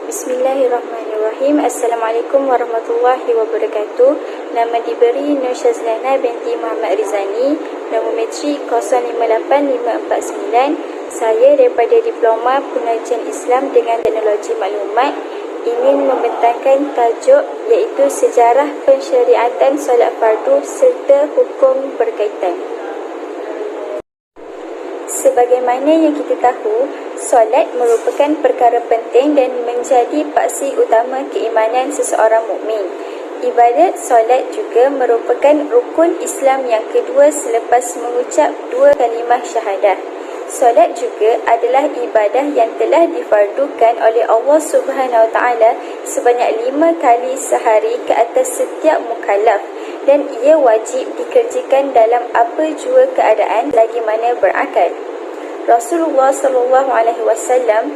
Bismillahirrahmanirrahim. Assalamualaikum warahmatullahi wabarakatuh. Nama diberi Nur Syazlana binti Muhammad Rizani. Nombor metrik 058549. Saya daripada Diploma Pengajian Islam dengan Teknologi Maklumat ingin membentangkan tajuk iaitu Sejarah Pensyariatan Solat Fardu serta Hukum Berkaitan. Sebagaimana yang kita tahu, solat merupakan perkara penting dan menjadi paksi utama keimanan seseorang mukmin. Ibadat solat juga merupakan rukun Islam yang kedua selepas mengucap dua kalimah syahadah. Solat juga adalah ibadah yang telah difardukan oleh Allah Subhanahu Wa Taala sebanyak 5 kali sehari ke atas setiap mukallaf dan ia wajib dikerjakan dalam apa jua keadaan lagi mana berakal. Rasulullah SAW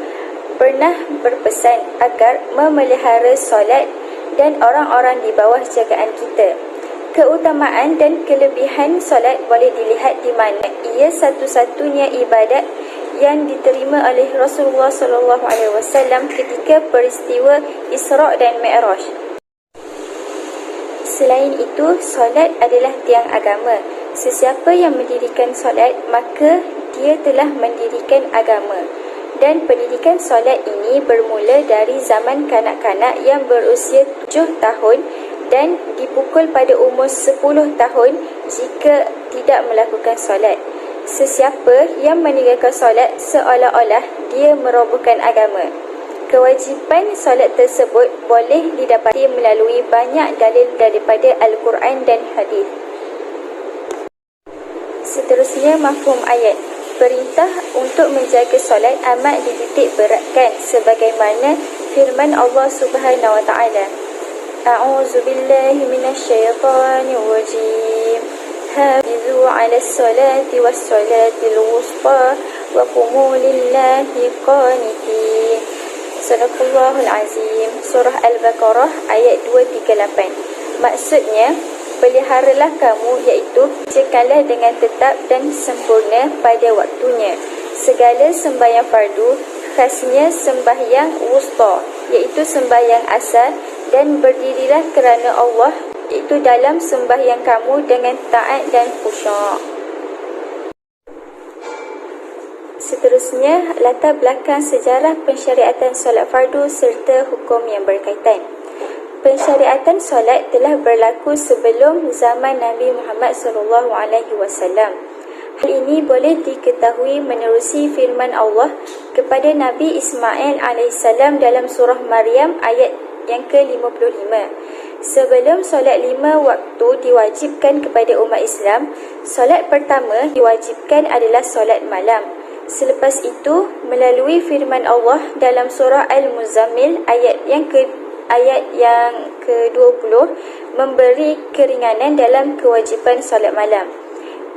pernah berpesan agar memelihara solat dan orang-orang di bawah jagaan kita. Keutamaan dan kelebihan solat boleh dilihat di mana ia satu-satunya ibadat yang diterima oleh Rasulullah SAW ketika peristiwa Isra' dan Mi'raj. Selain itu, solat adalah tiang agama. Sesiapa yang mendirikan solat, maka dia telah mendirikan agama. Dan pendidikan solat ini bermula dari zaman kanak-kanak yang berusia 7 tahun dan dipukul pada umur 10 tahun jika tidak melakukan solat. Sesiapa yang meninggalkan solat seolah-olah dia merobohkan agama. Kewajipan solat tersebut boleh didapati melalui banyak dalil daripada Al-Quran dan Hadis. Seterusnya, mafhum ayat. Perintah untuk menjaga solat amat dititik beratkan sebagaimana firman Allah Subhanahu Wa Taala. A'udzu billahi minasyaitonir rajim. Hafizu 'alas salati was salatil wusta wa qumu lillahi qanitin. Sadaqallahul azim. Surah Al-Baqarah ayat 238. Maksudnya, peliharalah kamu iaitu kerjakanlah dengan tetap dan sempurna pada waktunya segala sembahyang fardu, khasnya sembahyang wusta iaitu sembahyang asar, dan berdirilah kerana Allah iaitu dalam sembahyang kamu dengan taat dan khusyuk. Seterusnya, latar belakang sejarah pensyariatan solat fardu serta hukum yang berkaitan. Pensyariatan solat telah berlaku sebelum zaman Nabi Muhammad SAW. Hal ini boleh diketahui menerusi firman Allah kepada Nabi Ismail AS dalam surah Maryam ayat yang ke-55. Sebelum solat 5 waktu diwajibkan kepada umat Islam, solat pertama diwajibkan adalah solat malam. Selepas itu, melalui firman Allah dalam surah Al-Muzammil ayat yang ke-20 memberi keringanan dalam kewajipan solat malam.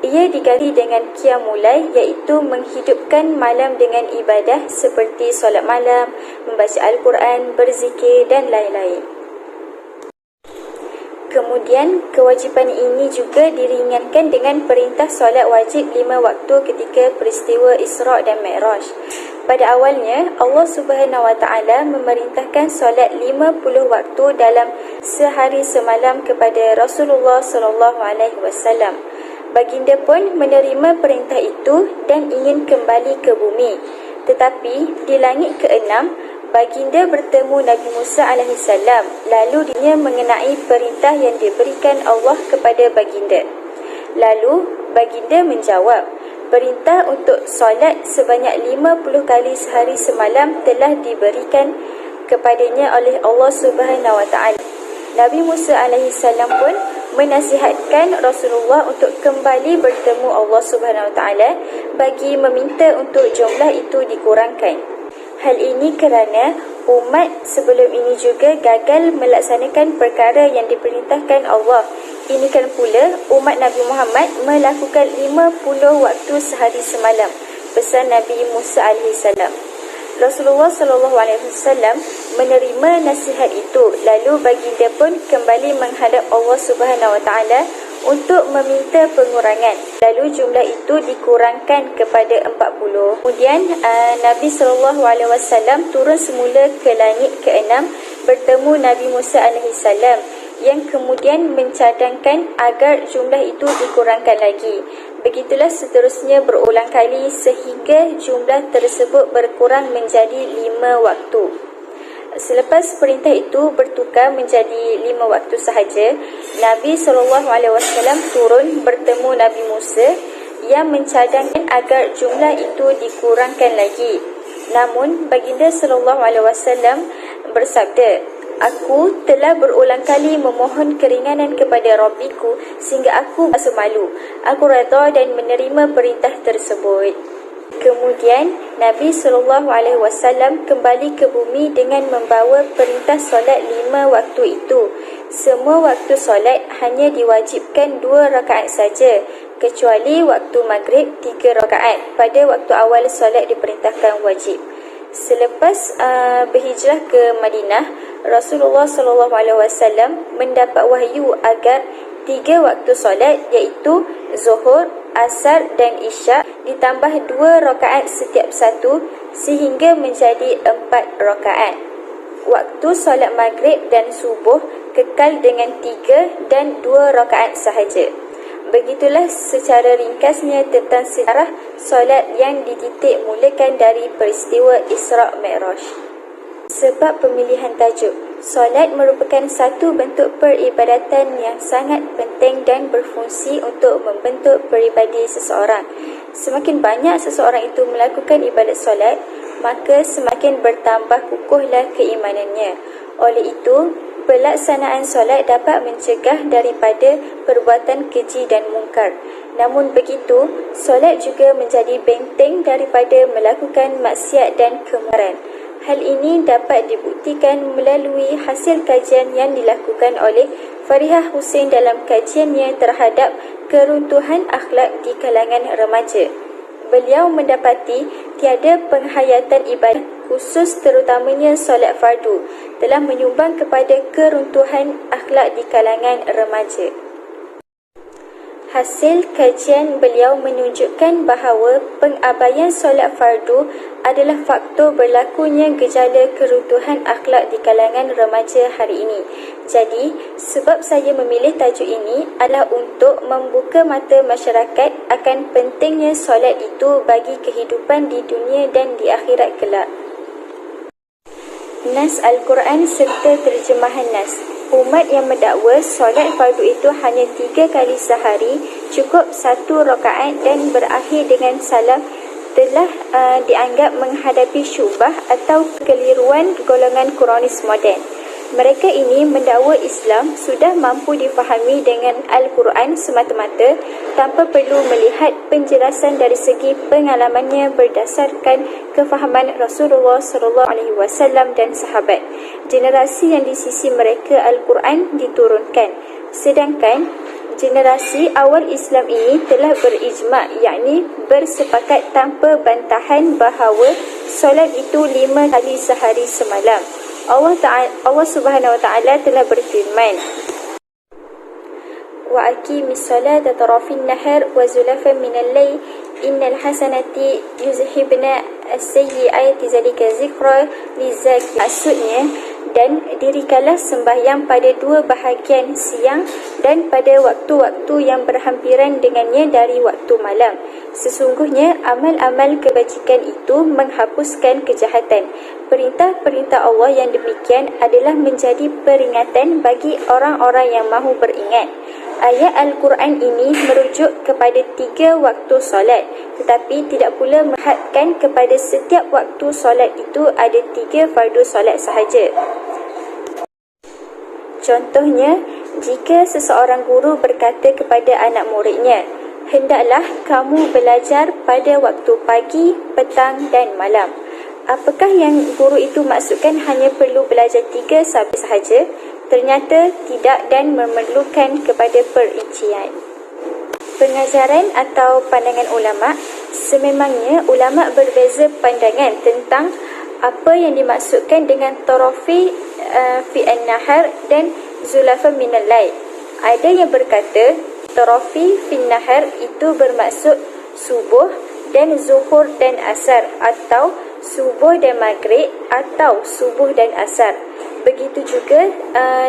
Ia diganti dengan qiyamulai iaitu menghidupkan malam dengan ibadah seperti solat malam, membaca Al-Quran, berzikir dan lain-lain. Kemudian, kewajipan ini juga diringankan dengan perintah solat wajib 5 waktu ketika peristiwa Isra' dan Mi'raj. Pada awalnya, Allah Subhanahu Wa Taala memerintahkan solat 50 waktu dalam sehari semalam kepada Rasulullah SAW. Baginda pun menerima perintah itu dan ingin kembali ke bumi. Tetapi di langit ke-6, baginda bertemu Nabi Musa AS. Lalu dia mengenai perintah yang diberikan Allah kepada baginda. Lalu baginda menjawab, perintah untuk solat sebanyak 50 kali sehari semalam telah diberikan kepadanya oleh Allah Subhanahu Wa Taala. Nabi Musa AS pun menasihatkan Rasulullah untuk kembali bertemu Allah Subhanahu Wa Taala bagi meminta untuk jumlah itu dikurangkan. Hal ini kerana umat sebelum ini juga gagal melaksanakan perkara yang diperintahkan Allah. Ini kan pula umat Nabi Muhammad melakukan 50 waktu sehari semalam, pesan Nabi Musa AS. Rasulullah SAW menerima nasihat itu, lalu baginda pun kembali menghadap Allah Subhanahu Wa Taala untuk meminta pengurangan. Lalu jumlah itu dikurangkan kepada 40. Kemudian Nabi SAW turun semula ke langit ke-6 bertemu Nabi Musa AS yang kemudian mencadangkan agar jumlah itu dikurangkan lagi. Begitulah seterusnya berulang kali sehingga jumlah tersebut berkurang menjadi 5 waktu. Selepas perintah itu bertukar menjadi 5 waktu sahaja, Nabi SAW turun bertemu Nabi Musa yang mencadangkan agar jumlah itu dikurangkan lagi. Namun baginda SAW bersabda, "Aku telah berulang kali memohon keringanan kepada Rabbiku sehingga aku rasa malu. Aku redha dan menerima perintah tersebut." Kemudian Nabi SAW kembali ke bumi dengan membawa perintah solat 5 waktu itu. Semua waktu solat hanya diwajibkan 2 rakaat saja, kecuali waktu maghrib 3 rakaat pada waktu awal solat diperintahkan wajib. Selepas berhijrah ke Madinah, Rasulullah SAW mendapat wahyu agar 3 waktu solat iaitu Zuhur, Asar dan Isyak ditambah 2 rakaat setiap satu sehingga menjadi 4 rakaat. Waktu solat maghrib dan subuh kekal dengan 3 dan 2 rakaat sahaja. Begitulah secara ringkasnya tentang sejarah solat yang dititik mulakan dari peristiwa Isra' Mi'raj. Sebab pemilihan tajuk, solat merupakan satu bentuk peribadatan yang sangat penting dan berfungsi untuk membentuk peribadi seseorang. Semakin banyak seseorang itu melakukan ibadat solat, maka semakin bertambah kukuhlah keimanannya. Oleh itu, pelaksanaan solat dapat mencegah daripada perbuatan keji dan mungkar. Namun begitu, solat juga menjadi benteng daripada melakukan maksiat dan kemungkaran. Hal ini dapat dibuktikan melalui hasil kajian yang dilakukan oleh Farihah Hussein dalam kajiannya terhadap keruntuhan akhlak di kalangan remaja. Beliau mendapati tiada penghayatan ibadah khusus terutamanya solat fardu telah menyumbang kepada keruntuhan akhlak di kalangan remaja. Hasil kajian beliau menunjukkan bahawa pengabaian solat fardu adalah faktor berlakunya gejala keruntuhan akhlak di kalangan remaja hari ini. Jadi, sebab saya memilih tajuk ini adalah untuk membuka mata masyarakat akan pentingnya solat itu bagi kehidupan di dunia dan di akhirat kelak. Nas Al-Quran serta terjemahan Nas. Umat yang mendakwa solat fardu itu hanya 3 kali sehari, cukup 1 rakaat dan berakhir dengan salam telah dianggap menghadapi syubhah atau kekeliruan golongan Quranis moden. Mereka ini mendakwa Islam sudah mampu difahami dengan Al-Quran semata-mata tanpa perlu melihat penjelasan dari segi pengalamannya berdasarkan kefahaman Rasulullah SAW dan sahabat. Generasi yang di sisi mereka Al-Quran diturunkan. Sedangkan generasi awal Islam ini telah berijma', yakni bersepakat tanpa bantahan bahawa solat itu 5 kali sehari semalam. Allah Subhanahu wa taala telah berfirman, "Wa aqimis salata tarafin nahar wa zulafan minal layl innal hasanati yuzhibna as-sayyi'ati zalika zikra lizakir." Maksudnya, dan dirikanlah sembahyang pada 2 bahagian siang dan pada waktu-waktu yang berhampiran dengannya dari waktu malam. Sesungguhnya amal-amal kebajikan itu menghapuskan kejahatan. Perintah-perintah Allah yang demikian adalah menjadi peringatan bagi orang-orang yang mahu beringat. Ayat Al-Quran ini merujuk kepada 3 waktu solat, tetapi tidak pula menghadkan kepada setiap waktu solat itu ada 3 fardu solat sahaja. Contohnya, jika seseorang guru berkata kepada anak muridnya, "Hendaklah kamu belajar pada waktu pagi, petang dan malam." Apakah yang guru itu maksudkan hanya perlu belajar 3 sabit sahaja? Ternyata tidak dan memerlukan kepada perincian. Pengajaran atau pandangan ulama'. Sememangnya ulama' berbeza pandangan tentang apa yang dimaksudkan dengan tarafi fi an-nahar dan zulafa minal lail. Ada yang berkata tarafi fin nahar itu bermaksud subuh dan zuhur dan asar, atau subuh dan maghrib, atau subuh dan asar. Begitu juga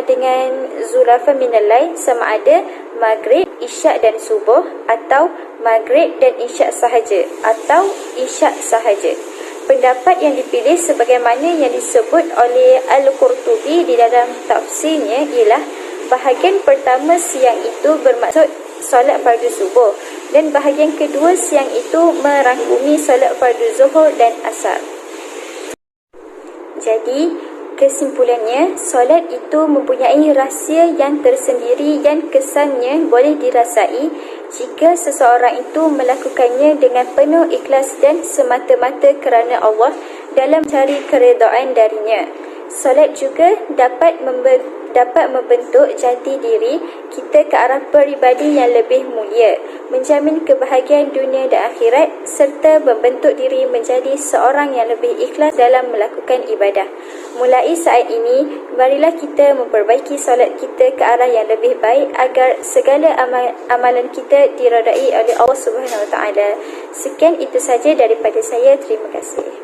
dengan zulafan minal lail, sama ada maghrib, isyak dan subuh, atau maghrib dan isyak sahaja, atau isyak sahaja. Pendapat yang dipilih sebagaimana yang disebut oleh Al-Qurtubi di dalam tafsirnya ialah bahagian pertama siang itu bermaksud solat fardu subuh, dan bahagian kedua siang itu merangkumi solat fardu zuhur dan asar. Jadi, kesimpulannya, solat itu mempunyai rahsia yang tersendiri yang kesannya boleh dirasai jika seseorang itu melakukannya dengan penuh ikhlas dan semata-mata kerana Allah dalam mencari keredaan darinya. Solat juga dapat membentuk jati diri kita ke arah peribadi yang lebih mulia, menjamin kebahagiaan dunia dan akhirat, serta membentuk diri menjadi seorang yang lebih ikhlas dalam melakukan ibadah. Mulai saat ini, marilah kita memperbaiki solat kita ke arah yang lebih baik agar segala amalan kita diredai oleh Allah Subhanahu Wa Taala. Sekian itu saja daripada saya. Terima kasih.